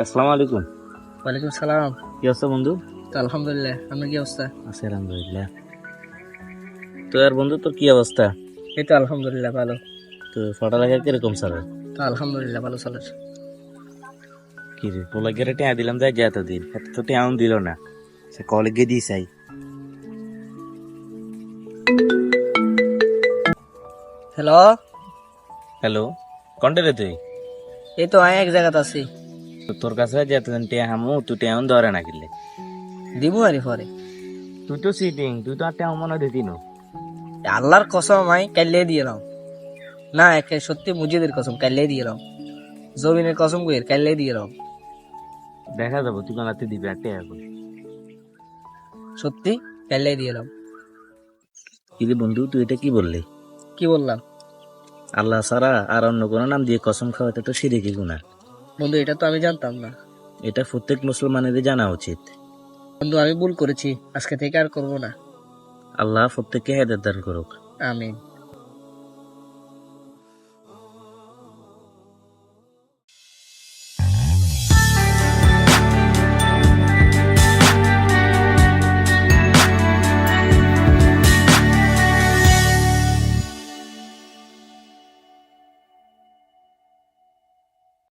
আসসালামু আলাইকুম। ওয়ালাইকুম সালাম। কি অবস্থা বন্ধু? তো আলহামদুলিল্লাহ, আপনার কি অবস্থা? আছি আলহামদুলিল্লাহ। তো আর বন্ধু, তোর কি অবস্থা? এই তো আলহামদুলিল্লাহ ভালো। তো পড়ালেখা কিরকম স্যার? তো আলহামদুলিল্লাহ ভালো চলে। কি রে, পোলাগেরে টিয়া দিলাম যাই যে এতদিন, এত তো টিয়া দিল না। সে কলেজে দিই চাই। হ্যালো, হ্যালো, কন্টে রে তুই? এই তো আমি এক জায়গাতে আছি। তো তোর কাছে যে এতদিন টিয়া হামু, তুই টিয়া ধরে না কিনলে? দিব আরে পরে। তুই তো সিটিং, তুই তো আর টিয়া মনে দিতি না। আল্লাহর কসম আমি কাইলে দিয়ে এলাম। না, একে সত্যি মুজিদের কসম কাইলে দিয়ে এলাম। জমিনের কসম কইর কাইলে দিয়ে এলাম। দেখা যাবো তুই কোনাতে দিবি আর টিয়া এখন। সত্যি কাইলে দিয়ে এলাম। কি রে বন্ধু, তুই এটা কি বললি? কি বললাম? আল্লাহ ছাড়া আর অন্য কোনো নাম দিয়ে কসম খাওয়াতে তো শিরকি গুনাহ। বন্ধু, এটা তো আমি জানতাম না। এটা প্রত্যেক মুসলমানের জানা উচিত। বন্ধু, আমি ভুল করেছি, আজকে থেকে আর করবো না। আল্লাহ প্রত্যেককে হেদায়েত দান করুক। আমিন।